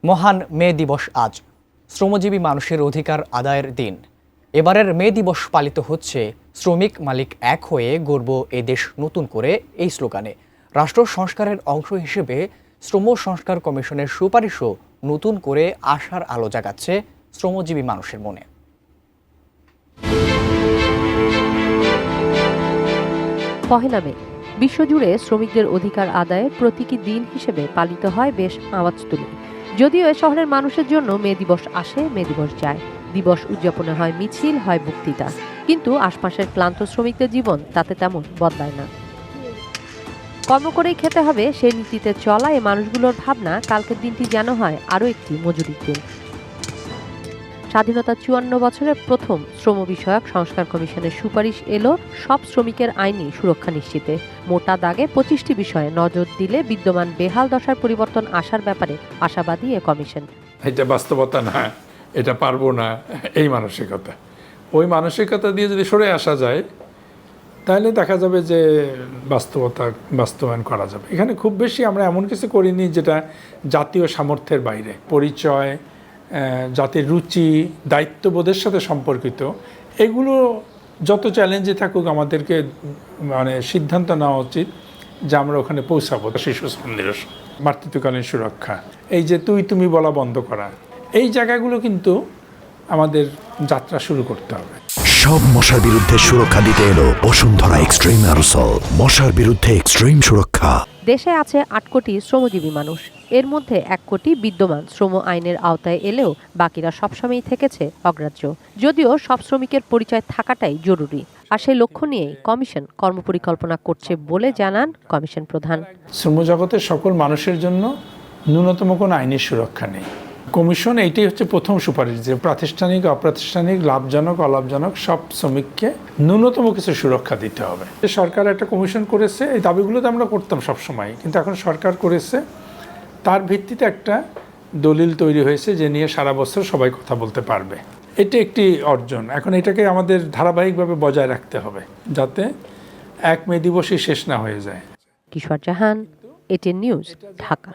মহান মে দিবস আজ শ্রমজীবী মানুষের অধিকার আদায়ের দিন। এবারের মে দিবস পালিত হচ্ছে শ্রমিক মালিক এক হয়ে গড়ব এ দেশ নতুন করে এই স্লোগানে। রাষ্ট্র সংস্কারের অংশ হিসেবে শ্রম সংস্কার কমিশনের সুপারিশও নতুন করে আশার আলো জাগাচ্ছে শ্রমজীবী মানুষের মনে। পহেলা মে বিশ্বজুড়ে শ্রমিকদের অধিকার আদায়ের প্রতীকী দিন হিসেবে পালিত হয় বেশ আওয়াজ তুলে। যদিও এ শহরের মানুষের জন্য মে দিবস আসে, মে দিবস যায়। দিবস উদযাপনে হয় মিছিল, হয় বক্তৃতা, কিন্তু আশপাশের ক্লান্ত শ্রমিকদের জীবন তাতে তেমন বদলায় না। কর্ম করেই খেতে হবে সেই নীতিতে চলা এই মানুষগুলোর ভাবনা কালকের দিনটি যেন হয় আরও একটি মজুরির দিন। স্বাধীনতা ৫৪ বছরের প্রথম শ্রম বিষয়ক সংস্কার কমিশনের সুপারিশ এলো সব শ্রমিকের আইনি সুরক্ষা নিশ্চিতে। মোটা দাগে ২৫টি বিষয়ে নজর দিলে বিদ্যমান বেহাল দশার পরিবর্তন আসার ব্যাপারে আশাবাদী এ কমিশন। এটা বাস্তবতা না, এটা পারবো না, এই মানসিকতা, ওই মানসিকতা দিয়ে যদি সরে আসা যায় তাহলে দেখা যাবে যে বাস্তবায়ন করা যাবে। এখানে খুব বেশি আমরা এমন কিছু করিনি যেটা জাতীয় সামর্থ্যের বাইরে। পরিচয়, জাতির রুচি, দায়িত্ববোধের সাথে সম্পর্কিত এগুলো যত চ্যালেঞ্জে থাকুক আমাদেরকে সিদ্ধান্ত নেওয়া উচিত যে আমরা ওখানে পৌঁছাবো। শিশু সন্দেশ, মাতৃত্বকালীন সুরক্ষা, এই যে তুমি বলা বন্ধ করা, এই জায়গাগুলো কিন্তু আমাদের যাত্রা শুরু করতে হবে। সব মশার বিরুদ্ধে সুরক্ষা দিতে এলো বসুন্ধরা এক্সট্রিম অ্যারোসল, মশার বিরুদ্ধে এক্সট্রিম সুরক্ষা। দেশে আছে ৮ কোটি শ্রমজীবী মানুষ, এর মধ্যে ১ কোটি বিদ্যমান শ্রম আইনের আওতায় এলেও বাকিরা সবসময়ই থেকেছে অগ্রাহ্য। যদিও সব শ্রমিকের পরিচয় থাকাটাই জরুরি, আর সেই লক্ষ্য নিয়েই কমিশন কর্মপরিকল্পনা করছে বলে জানান কমিশন প্রধান। শ্রমজগতের সকল মানুষের জন্য ন্যূনতম কোনো আইনি সুরক্ষা নেই। কমিশন এইটাই হচ্ছে প্রথম সুপারিশ যে প্রাতিষ্ঠানিক, অপ্রাতিষ্ঠানিক, লাভজনক, অলাভজনক সব শ্রমিককে ন্যূনতম কিছু সুরক্ষা দিতে হবে। সরকার একটা কমিশন করেছে, এই দাবিগুলো তো আমরা করতাম সবসময়, কিন্তু এখন সরকার করেছে, তার ভিত্তিতে একটা দলিল তৈরি হয়েছে যে নিয়ে সারা বছর সবাই কথা বলতে পারবে। এটা একটি অর্জন। এখন এটাকে আমাদের ধারাবাহিকভাবে বজায় রাখতে হবে যাতে এক মে দিবসই শেষ না হয়ে যায়। কিশোর জাহান, এটিএন নিউজ, ঢাকা।